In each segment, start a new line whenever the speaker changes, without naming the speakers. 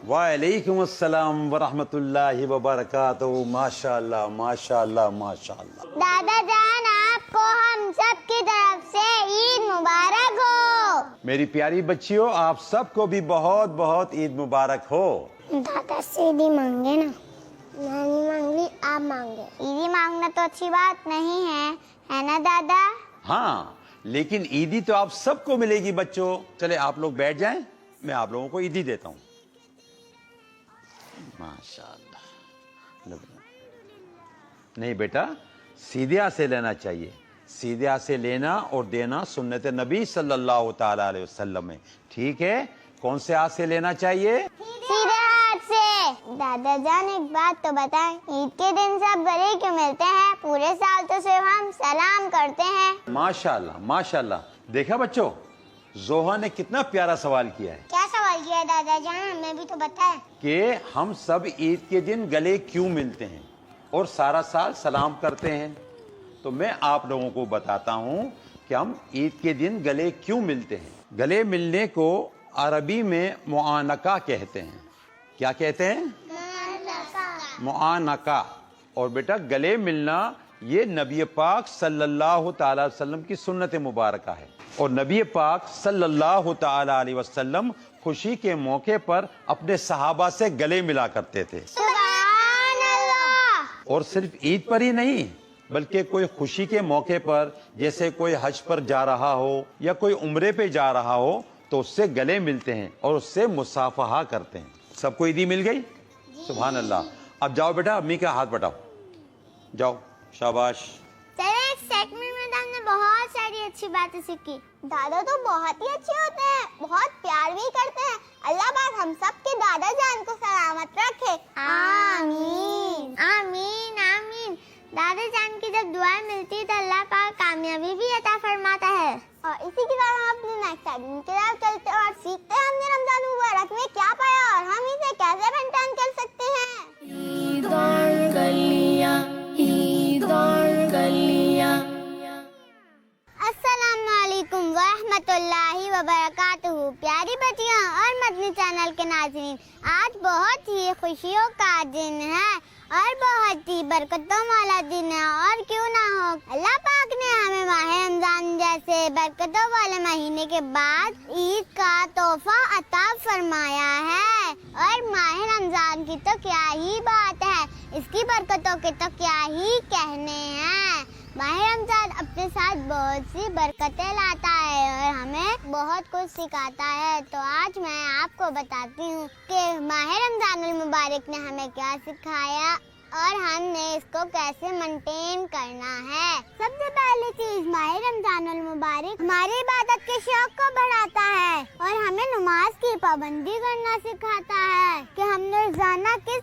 वालेकुम अस्सलाम वरहमतुल्लाहि वबरकातुहू। माशाअल्लाह माशाअल्लाह माशाअल्लाह।
दादा जान, आपको हम सब की तरफ से ईद मुबारक हो।
मेरी प्यारी बच्चियों, आप सबको भी बहुत बहुत ईद मुबारक हो।
दादा सीधी मांगे ना, नानी मांग ली, आप मांगे। ईदी मांगना तो अच्छी बात नहीं है ना दादा?
हाँ, लेकिन ईदी तो आप सबको मिलेगी बच्चों। चले आप लोग बैठ जाएं, मैं आप लोगों को ईदी देता हूँ। माशाअल्लाह। नहीं बेटा, सीधे हाथ से लेना चाहिए। सीधे हाथ से लेना और देना सुन्नत नबी सल्लल्लाहु ताला अलैहि वसल्लम है। ठीक है? कौन से हाथ से लेना चाहिए?
सीधे हाथ से। दादा जान, एक बात तो बताएं, ईद के दिन सब गले क्यों मिलते हैं? पूरे साल तो सिर्फ हम सलाम करते हैं।
माशाअल्लाह माशाअल्लाह। देखा बच्चों, जोहा ने कितना प्यारा सवाल किया है।
क्या सवाल किया है दादा जान? हमें भी तो बताएं
कि हम सब ईद के दिन गले क्यों मिलते हैं और सारा साल सलाम करते हैं। तो मैं आप लोगों को बताता हूँ कि हम ईद के दिन गले क्यों मिलते हैं। गले मिलने को अरबी में मुआनका कहते हैं। क्या कहते हैं? मुआनका। और बेटा, गले मिलना ये नबी पाक सल्लल्लाहु ताला अलैहि वसल्लम की सुन्नत मुबारका है। और नबी पाक सल्लल्लाहु ताला अलैहि वसल्लम खुशी के मौके पर अपने सहाबा से गले मिला करते थे।
सुभान अल्लाह।
और सिर्फ ईद पर ही नहीं, बल्कि कोई खुशी के मौके पर, जैसे कोई हज पर जा रहा हो या कोई उम्रे पे जा रहा हो, तो उससे गले मिलते हैं और उससे मुसाफहा करते हैं। सबको ईदी मिल गई? सुभान अल्लाह। अब जाओ बेटा, अम्मी का हाथ बटाओ, जाओ, शाबाश।
चले, इस सेगमेंट में तो हमने बहुत सारी अच्छी बातें सीखी। दादा तो बहुत ही अच्छे होते हैं, बहुत प्यार भी करते हैं। अल्लाह पाक हम सब के दादा जान को सलामत रखे। आमीन आमीन आमीन। दादा जान की जब दुआएं मिलती है तो अल्लाह पाक कामयाबी भी अता फरमाता है। और इसी के साथ हम अपने नेक्स्ट सेगमेंट की तरफ चलते हैं और सीखते हैं हमने रमजान मुबारक में क्या पाया और हम इसे कैसे मेंटेन कर सकते हैं।
ईद और गलियां, ईद और गलियां।
अस्सलामुअलैकुम वरहमतुल्लाहि वबरकातुहू। प्यारी बच्चियों और मदनी चैनल के नाज़रीन, आज बहुत ही खुशियों का दिन है और बहुत ही बरकतों वाला दिन है। और क्यों ना हो, अल्लाह पाक ने हमें माह रमजान जैसे बरकतों वाले महीने के बाद ईद का तोहफा अता फरमाया है। और माह रमजान की तो क्या ही बात है, इसकी बरकतों के तो क्या ही कहने हैं। माह रमजान अपने साथ बहुत सी बरकतें लाता है और हमें बहुत कुछ सिखाता है। तो आज मैं आपको बताती हूँ कि माह रमजान मुबारक ने हमें क्या सिखाया और हमने इसको कैसे मेंटेन करना है। सबसे पहली चीज, माह रमजान मुबारक हमारी इबादत के शौक को बढ़ाता है और हमें नमाज की पाबंदी करना सिखाता है कि हमने रोजाना किस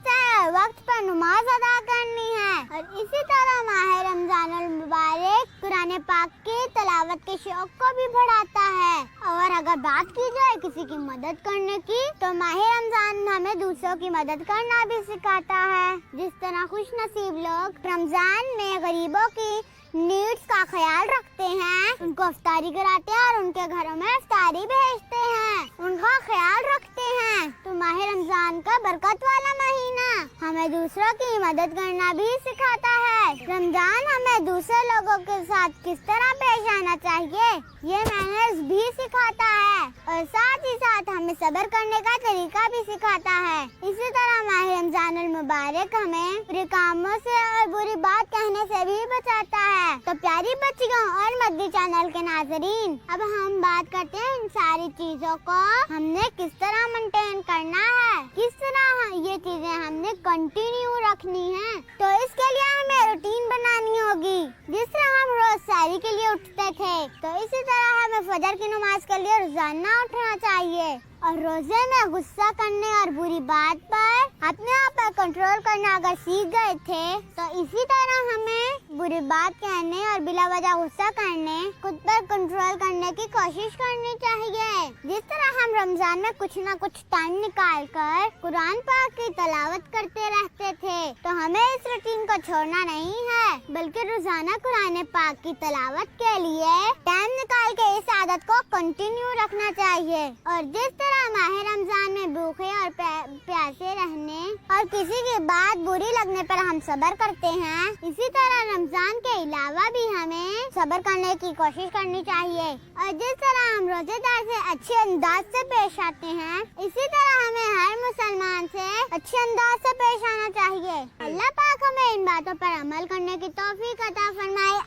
वक्त पर नमाज अदा करनी है। और इसी तरह माह रमजान मुबारक कुरान पाक की तिलावत के शौक को भी बढ़ाता है। और अगर बात की जाए किसी की मदद करने की, तो माह रमजान हमें दूसरों की मदद करना भी सिखाता है। जिस तरह खुश नसीब लोग रमजान में गरीबों की नीड्स का ख्याल रखते हैं, उनको इफ्तारी कराते हैं और उनके घरों में इफ्तारी भेजते हैं, उनका ख्याल रखते हैं। तो माह रमजान का बरकत वाला महीना हमें दूसरों की मदद करना भी सिखाता है। रमजान हमें दूसरे लोगों के साथ किस तरह पेश आना चाहिए, ये मैनर्स भी सिखाता है और साथ ही साथ हमें सब्र करने का तरीका भी सिखाता है। इसी तरह माह रमजान मुबारक हमें बुरे कामों से और बुरी बात कहने से भी बचाता है। तो प्यारी बच्चियों और मदनी चैनल के नाजरीन, अब हम बात करते हैं इन सारी चीजों को हमने किस तरह मेंटेन करना है, किस तरह ये चीजें हमने कंटिन्यू रखनी है। तो इसके लिए हमें रूटीन बनानी होगी। जिस तरह हम रोज सहरी के लिए उठते थे, तो इसी तरह हमें फजर की नमाज के लिए रोजाना उठना चाहिए। और रोजे में गुस्सा करने और बुरी बात पर अपने आप पर कंट्रोल करना अगर सीख गए थे, तो इसी तरह हमें बुरी बात कहने और बिला वजह गुस्सा करने, खुद पर कंट्रोल करने की कोशिश करनी चाहिए। जिस तरह हम रमजान में कुछ न कुछ टाइम निकाल कर कुरान पाक की तिलावत करते रहते थे, तो हमें इस रूटीन को छोड़ना नहीं है, बल्कि रोजाना कुरान पाक की तिलावत के लिए टाइम निकाल के इस आदत को कंटिन्यू रखना चाहिए। और जिस तरह طرح ماہ رمضان میں بھوکے اور پیاسے رہنے اور کسی کی بات بری لگنے پر ہم صبر کرتے ہیں، اسی طرح رمضان کے علاوہ بھی ہمیں صبر کرنے کی کوشش کرنی چاہیے، اور جس طرح ہم روزے دار سے اچھے انداز سے پیش آتے ہیں اسی طرح ہمیں ہر مسلمان سے اچھے انداز سے پیش آنا چاہیے۔ اللہ پاک ہمیں ان باتوں پر عمل کرنے کی توفیق عطا فرمائے،